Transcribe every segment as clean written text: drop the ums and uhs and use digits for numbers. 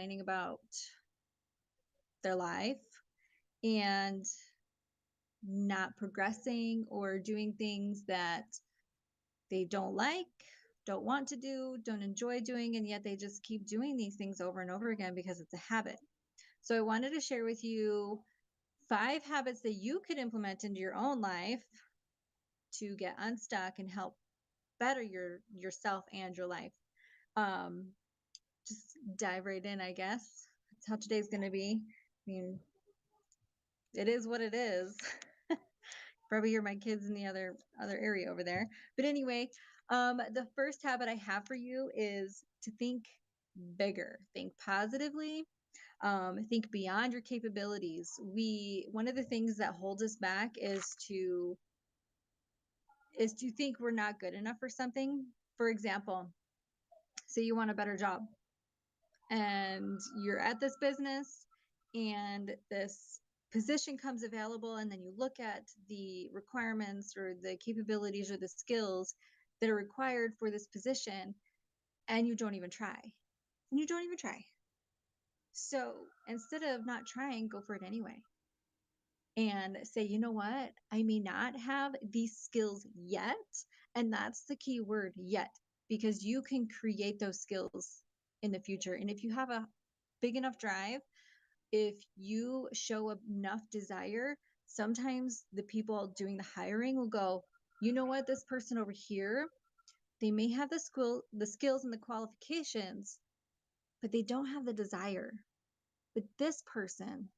complaining about their life and not progressing or doing things that they don't like, don't want to do, don't enjoy doing, and yet they just keep doing these things over and over again because it's a habit. So I wanted to share with you 5 habits that you could implement into your own life to get unstuck and help better yourself and your life. Um, just dive right in, I guess. That's how today's going to be. I mean, it is what it is. Probably hear my kids in the other area over there. But anyway, the first habit I have for you is to think bigger, think positively, think beyond your capabilities. One of the things that holds us back is to think we're not good enough for something. For example, say you want a better job and you're at this business and this position comes available, and then you look at the requirements or the capabilities or the skills that are required for this position, and you don't even try. So instead of not trying, go for it anyway and say, you know what, I may not have these skills yet. And that's the key word, yet, because you can create those skills in the future. And if you have a big enough drive, if you show enough desire, sometimes the people doing the hiring will go, you know what, this person over here, they may have the skills and the qualifications, but they don't have the desire. But this person,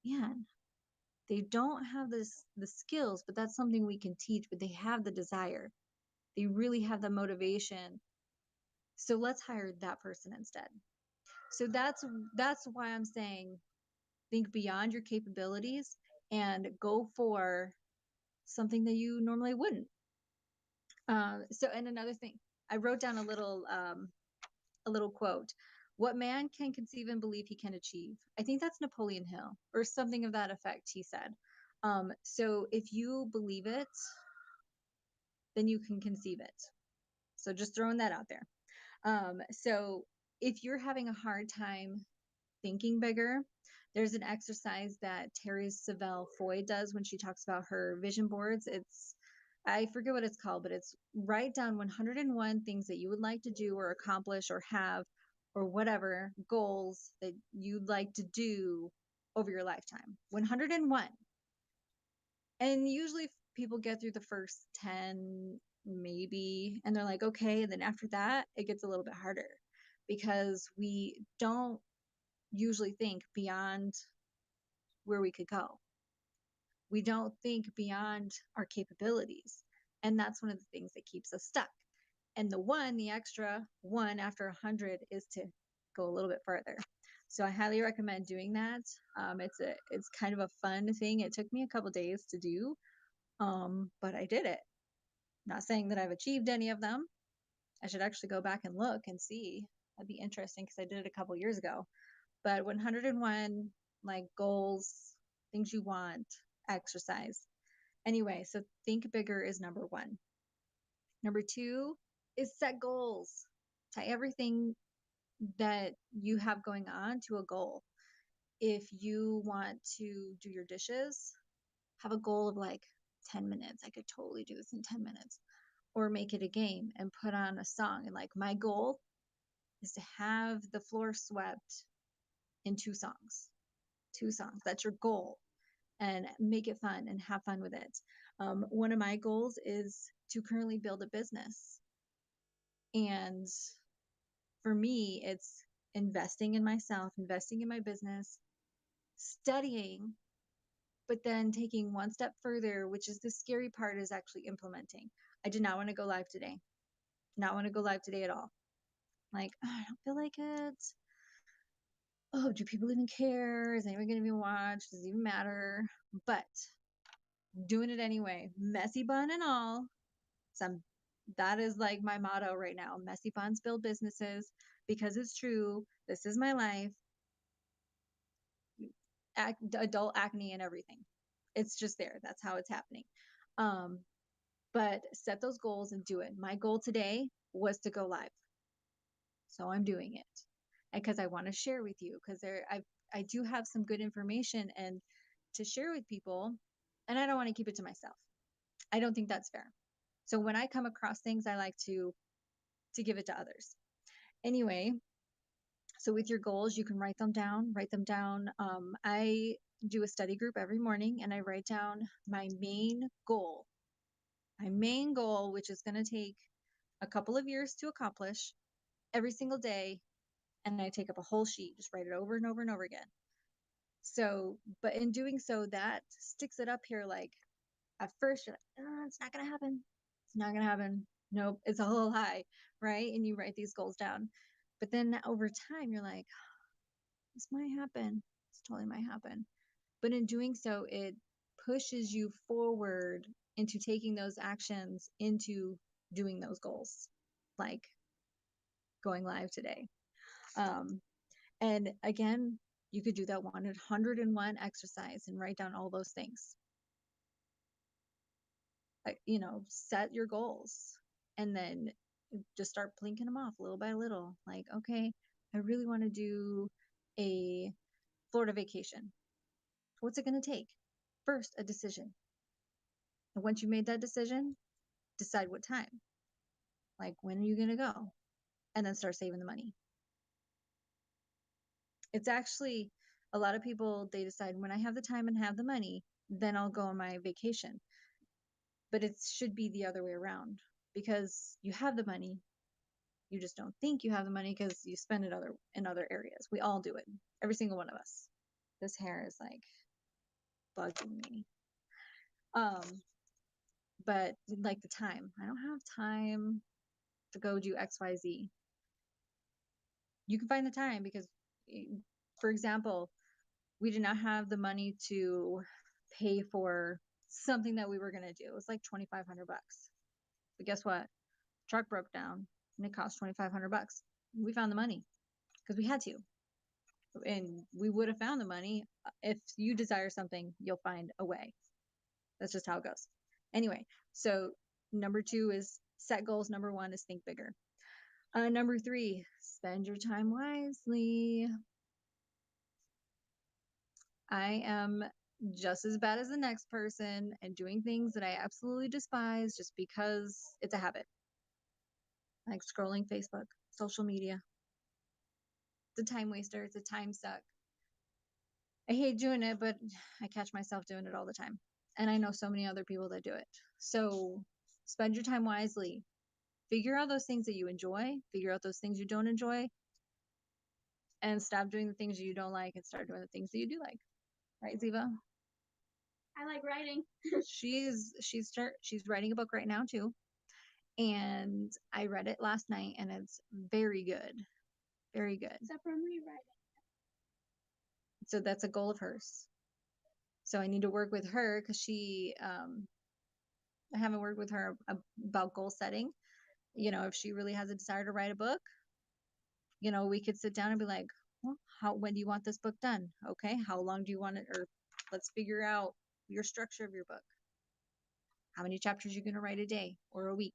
man, they don't have the skills, but that's something we can teach, but they have the desire. They really have the motivation. So let's hire that person instead. So that's why I'm saying think beyond your capabilities and go for something that you normally wouldn't. And another thing, I wrote down a little quote. What man can conceive and believe he can achieve? I think that's Napoleon Hill or something of that effect, he said. So if you believe it, then you can conceive it. So just throwing that out there. So if you're having a hard time thinking bigger, there's an exercise that Terry Savelle Foy does when she talks about her vision boards. I forget what it's called, but it's write down 101 things that you would like to do or accomplish or have or whatever goals that you'd like to do over your lifetime. 101. And usually people get through the first 10, maybe, and they're like, okay. And then after that, it gets a little bit harder because we don't usually think beyond where we could go. We don't think beyond our capabilities. And that's one of the things that keeps us stuck. And the extra one after 100 is to go a little bit further. So I highly recommend doing that. It's kind of a fun thing. It took me a couple days to do, but I did it. Not saying that I've achieved any of them. I should actually go back and look and see. That'd be interesting because I did it a couple years ago. But 101 like goals, things you want, exercise. Anyway, so think bigger is number 1. Number 2 is set goals. Tie everything that you have going on to a goal. If you want to do your dishes, have a goal of like 10 minutes. I could totally do this in 10 minutes. Or make it a game and put on a song. And like my goal is to have the floor swept in 2 songs. 2 songs. That's your goal. And make it fun and have fun with it. One of my goals is to currently build a business. And for me, it's investing in myself, investing in my business, studying, but then taking one step further, which is the scary part, is actually implementing. I did not want to go live today. Not want to go live today at all. Like, oh, I don't feel like it. Oh, do people even care? Is anyone going to even watch? Does it even matter? But doing it anyway, messy bun and all. That is like my motto right now. Messy buns build businesses because it's true. This is my life. Adult acne and everything. It's just there. That's how it's happening. Um, but set those goals and do it. My goal today was to go live. So I'm doing it. because I want to share with you, because I do have some good information and to share with people, and I don't want to keep it to myself. I don't think that's fair. So when I come across things, I like to give it to others. Anyway, so with your goals, you can write them down. Write them down. I do a study group every morning, and I write down my main goal. My main goal, which is going to take a couple of years to accomplish every single day, and I take up a whole sheet, just write it over and over and over again. So, but in doing so, that sticks it up here. Like at first, you're like, oh, it's not gonna happen. It's not gonna happen. Nope, it's a whole lie, right? And you write these goals down. But then over time, you're like, this might happen. This totally might happen. But in doing so, it pushes you forward into taking those actions, into doing those goals, like going live today. Um, and again, you could do that 101 exercise and write down all those things. Set your goals and then just start blinking them off little by little. Like, okay, I really want to do a Florida vacation. What's it going to take? First, a decision. And once you made that decision, decide what time. Like, when are you going to go? And then start saving the money. It's actually a lot of people, they decide when I have the time and have the money, then I'll go on my vacation. But it should be the other way around, because you have the money, you just don't think you have the money because you spend it in other areas. We all do it, every single one of us. This hair is like bugging me. But like the time, I don't have time to go do XYZ. You can find the time because, for example, we did not have the money to pay for something that we were going to do. It was like $2,500. But guess what? Truck broke down and it cost $2,500. We found the money because we had to. And we would have found the money. If you desire something, you'll find a way. That's just how it goes. Anyway, so number 2 is set goals. Number 1 is think bigger. Number 3, spend your time wisely. I am just as bad as the next person and doing things that I absolutely despise just because it's a habit. Like scrolling Facebook, social media. It's a time waster. It's a time suck. I hate doing it, but I catch myself doing it all the time. And I know so many other people that do it. So spend your time wisely. Figure out those things that you enjoy, figure out those things you don't enjoy, and stop doing the things you don't like and start doing the things that you do like. Right, Ziva? I like writing. she's writing a book right now too. And I read it last night and it's very good. Very good. Except for rewriting. So that's a goal of hers. So I need to work with her because I haven't worked with her about goal setting. If she really has a desire to write a book, we could sit down and be like, well, when do you want this book done? Okay, how long do you want it? Or let's figure out your structure of your book. How many chapters are you going to write a day or a week?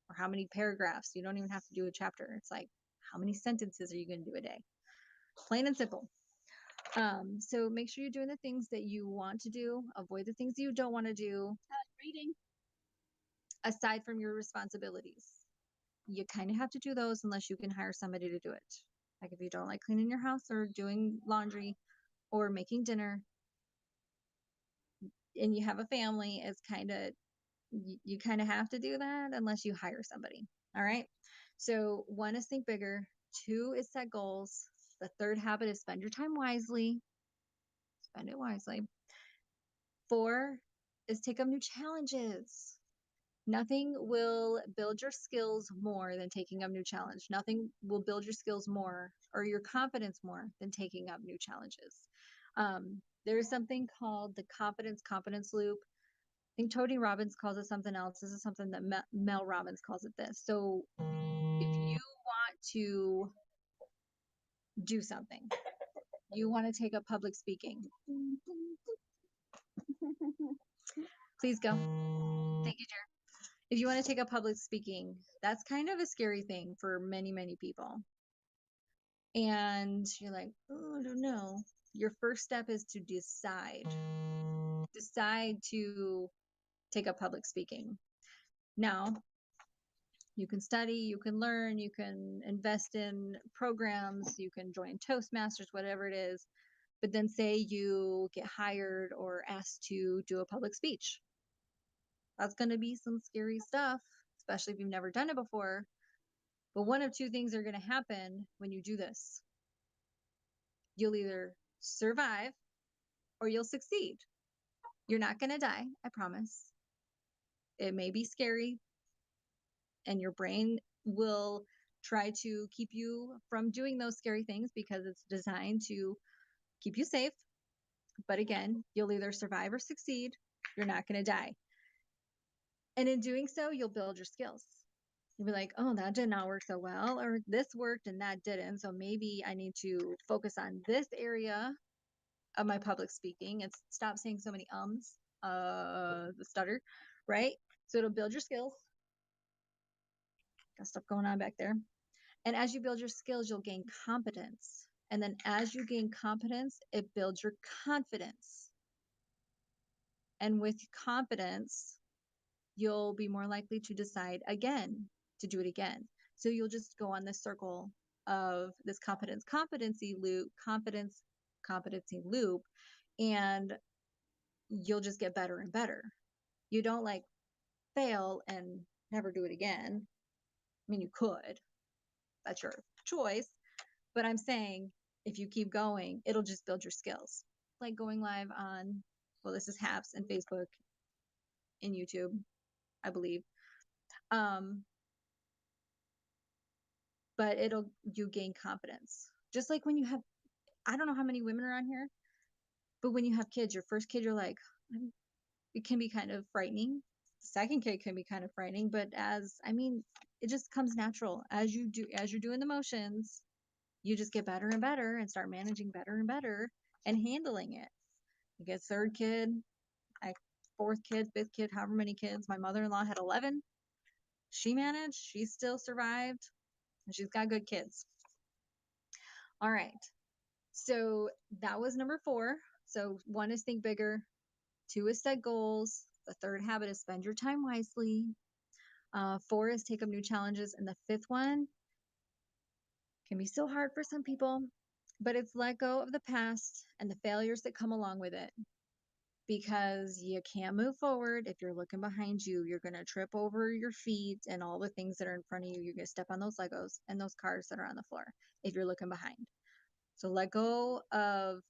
Or how many paragraphs? You don't even have to do a chapter. It's like, how many sentences are you going to do a day? Plain and simple. So make sure you're doing the things that you want to do. Avoid the things you don't want to do. I like reading. Aside from your responsibilities, you kind of have to do those unless you can hire somebody to do it. Like if you don't like cleaning your house or doing laundry or making dinner and you have a family, it's kind of, you kind of have to do that unless you hire somebody. All right. So 1 is think bigger. 2 is set goals. The 3rd habit is spend your time wisely. Spend it wisely. 4 is take up new challenges. Nothing will build your skills more than taking up new challenge. Nothing will build your skills more or your confidence more than taking up new challenges. There's something called the confidence loop. I think Tony Robbins calls it something else. This is something that Mel Robbins calls it this. So if you want to do something, you want to take up public speaking. Please go. Thank you, Jer. If you want to take up public speaking, that's kind of a scary thing for many, many people. and you're like, oh, I don't know. Your first step is to decide to take up public speaking. Now, you can study, you can learn, you can invest in programs, you can join Toastmasters, whatever it is. But then say you get hired or asked to do a public speech. That's going to be some scary stuff, especially if you've never done it before. But one of two things are going to happen when you do this. You'll either survive or you'll succeed. You're not going to die, I promise. It may be scary, and your brain will try to keep you from doing those scary things because it's designed to keep you safe. But again, you'll either survive or succeed. You're not going to die. And in doing so, you'll build your skills. You'll be like, oh, that did not work so well, or this worked and that didn't. So maybe I need to focus on this area of my public speaking and stop saying so many the stutter, right? So it'll build your skills. Got stuff going on back there. And as you build your skills, you'll gain competence. And then as you gain competence, it builds your confidence. And with confidence, you'll be more likely to decide again to do it again. So you'll just go on this circle of this competency loop, and you'll just get better and better. You don't like fail and never do it again. I mean, you could, that's your choice. But I'm saying if you keep going, it'll just build your skills. Like going live on, well, this is Haps and Facebook and YouTube, I believe. But you gain confidence. Just like when you have, I don't know how many women are on here, but when you have kids, your first kid, you're like, it can be kind of frightening. The second kid can be kind of frightening, but it just comes natural as you're doing the motions. You just get better and better and start managing better and better and handling it. You get third kid, fourth kid, fifth kid, however many kids. My mother-in-law had 11. She managed, she still survived, and she's got good kids. All right. So that was number 4. So 1 is think bigger, 2 is set goals. The third habit is spend your time wisely. 4 is take up new challenges. And the 5th one can be so hard for some people, but it's let go of the past and the failures that come along with it. Because you can't move forward if you're looking behind you. You're going to trip over your feet and all the things that are in front of you. You're going to step on those Legos and those cars that are on the floor if you're looking behind. So let go of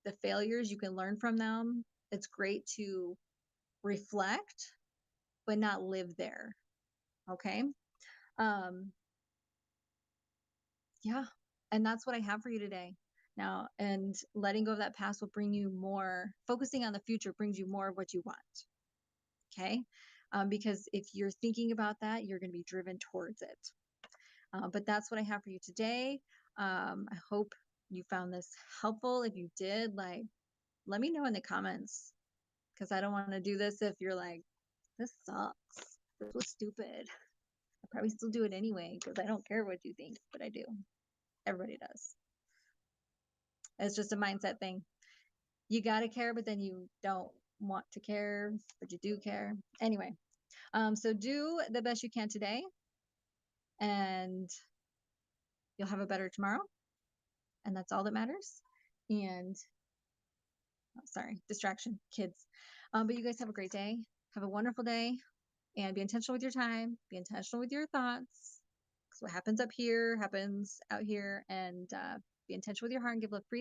the failures. You can learn from them. It's great to reflect, but not live there. Okay. Yeah. And that's what I have for you today. Now, and letting go of that past will bring you more, focusing on the future brings you more of what you want. Okay. Because if you're thinking about that, you're going to be driven towards it. But that's what I have for you today. I hope you found this helpful. If you did, let me know in the comments, because I don't want to do this if you're like, this sucks. This was stupid. I probably still do it anyway because I don't care what you think, but I do. Everybody does. It's just a mindset thing. You got to care, but then you don't want to care, but you do care. Anyway, so do the best you can today, and you'll have a better tomorrow. And that's all that matters. And sorry, distraction, kids. But you guys have a great day. Have a wonderful day, and be intentional with your time. Be intentional with your thoughts. Because what happens up here happens out here. And be intentional with your heart and give love freely.